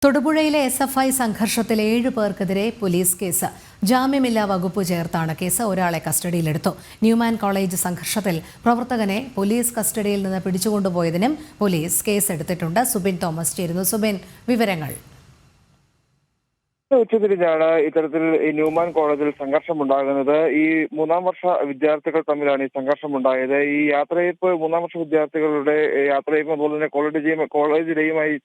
തൊടുപുഴയിലെ SFI സംഘർഷത്തിൽ 7 പേർക്കെതിരെ police case. ജാമ്യമില്ലാ വകുപ്പ് ചേർത്താണ് കേസ്. ഒരാളെ കസ്റ്റഡിയിലെടുത്തു. ന്യൂമാൻ കോളേജ് സംഘർഷത്തിൽ പ്രവർത്തകനെ പോലീസ് കസ്റ്റഡിയിൽ നിന്ന് പിടിച്ചുകൊണ്ടുപോയതിനും പോലീസ് കേസെടുത്തിട്ടുണ്ട്. സുബിൻ തോമസ് ചേരുന്നു. സുബിൻ, വിവരങ്ങൾ. ഉച്ചതിരിഞ്ഞാണ് ഇത്തരത്തിൽ ഈ ന്യൂമാൻ കോളേജിൽ സംഘർഷമുണ്ടാകുന്നത്. ഈ 3ാം വർഷ വിദ്യാർത്ഥികൾ തമ്മിലാണ് ഈ സംഘർഷമുണ്ടായത്. ഈ യാത്രയയപ്പ് 3ാം വർഷ വിദ്യാർത്ഥികളുടെ യാത്രയയപ്പും അതുപോലെ തന്നെ കോളേജിലെയുമായി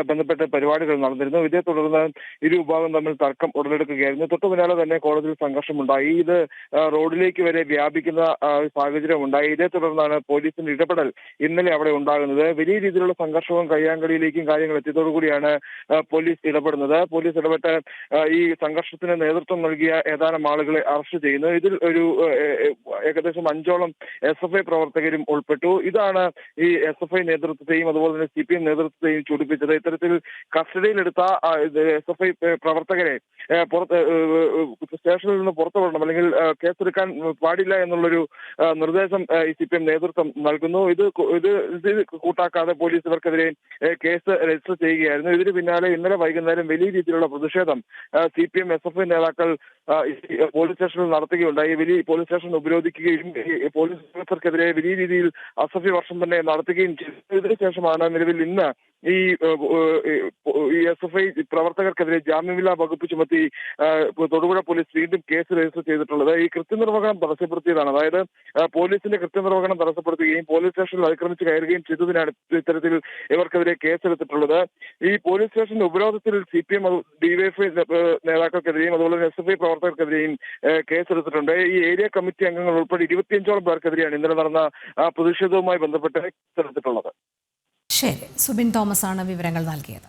ബന്ധപ്പെട്ട് പരിപാടികൾ നടന്നിരുന്നു. ഇതേ തുടർന്ന് ഇരു വിഭാഗം തമ്മിൽ തർക്കം ഉടലെടുക്കുകയായിരുന്നു. തൊട്ടു പിന്നാലെ തന്നെ കോളേജിൽ സംഘർഷമുണ്ടായി. ഇത് റോഡിലേക്ക് വരെ വ്യാപിക്കുന്ന സാഹചര്യം ഉണ്ടായി. ഇതേ തുടർന്നാണ് പോലീസിന്റെ ഇടപെടൽ ഇന്നലെ അവിടെ ഉണ്ടാകുന്നത്. വലിയ രീതിയിലുള്ള സംഘർഷവും കയ്യാങ്കളിയിലേക്കും കാര്യങ്ങൾ എത്തിയതോടുകൂടിയാണ് പോലീസ് ഇടപെടുന്നത്. പോലീസ് ഇടപെട്ട് ഈ സംഘർഷത്തിന് നേതൃത്വം നൽകിയ ഏതാനും ആളുകളെ അറസ്റ്റ് ചെയ്യുന്നു. ഇതിൽ ഒരു ഏകദേശം 5ഓളം SFI പ്രവർത്തകരും ഉൾപ്പെട്ടു. ഇതാണ് ഈ SFI നേതൃത്വത്തെയും അതുപോലെ തന്നെ CPM നേതൃത്വത്തെയും ചൂടിപ്പിച്ചത്. ഇത്തരത്തിൽ കസ്റ്റഡിയിലെടുത്ത SFI പ്രവർത്തകരെ സ്റ്റേഷനിൽ നിന്ന് പുറത്തുവിടണം, അല്ലെങ്കിൽ കേസെടുക്കാൻ പാടില്ല എന്നുള്ളൊരു നിർദ്ദേശം ഈ CPM നേതൃത്വം നൽകുന്നു. ഇത് കൂട്ടാക്കാതെ പോലീസ് ഇവർക്കെതിരെ കേസ് രജിസ്റ്റർ ചെയ്യുകയായിരുന്നു. ഇതിന് പിന്നാലെ ഇന്നലെ വൈകുന്നേരം വലിയ രീതിയിലുള്ള പ്രതിഷേധം CPM SFI നേതാക്കൾ പോലീസ് സ്റ്റേഷനിൽ നടത്തുകയുണ്ടായി. പോലീസ് സ്റ്റേഷൻ ഉപരോധിക്കുകയും പോലീസ് ഉദ്യോഗസ്ഥർക്കെതിരെ വലിയ രീതിയിൽ അസഭ്യ വർഷം തന്നെ നടത്തുകയും ചെയ്തു. ഇതിനുശേഷമാണ് നിലവിൽ ഇന്ന് ഈ SFI പ്രവർത്തകർക്കെതിരെ ജാമ്യമില്ലാ വകുപ്പ് ചുമത്തി തൊടുപുഴ പോലീസ് വീണ്ടും കേസ് രജിസ്റ്റർ ചെയ്തിട്ടുള്ളത്. ഈ കൃത്യനിർവഹണം തടസ്സപ്പെടുത്തിയതാണ്. അതായത് പോലീസിന്റെ കൃത്യനിർവഹണം തടസ്സപ്പെടുത്തുകയും പോലീസ് സ്റ്റേഷനിൽ അതിക്രമിച്ച് കയറുകയും ചെയ്തതിനാണ് ഇത്തരത്തിൽ ഇവർക്കെതിരെ കേസെടുത്തിട്ടുള്ളത്. ഈ പോലീസ് സ്റ്റേഷൻ ഉപരോധത്തിൽ CPM DYFI നേതാക്കൾക്കെതിരെയും അതുപോലെ തന്നെ SFI പ്രവർത്തകർക്കെതിരെയും കേസെടുത്തിട്ടുണ്ട്. ഈ ഏരിയ കമ്മിറ്റി അംഗങ്ങൾ ഉൾപ്പെടെ 25ഓളം പേർക്കെതിരെയാണ് ഇന്നലെ നടന്ന പ്രതിഷേധവുമായി ബന്ധപ്പെട്ട് കേസെടുത്തിട്ടുള്ളത്. ശരി, സുബിൻ തോമസ് ആണ് വിവരങ്ങൾ നൽകിയത്.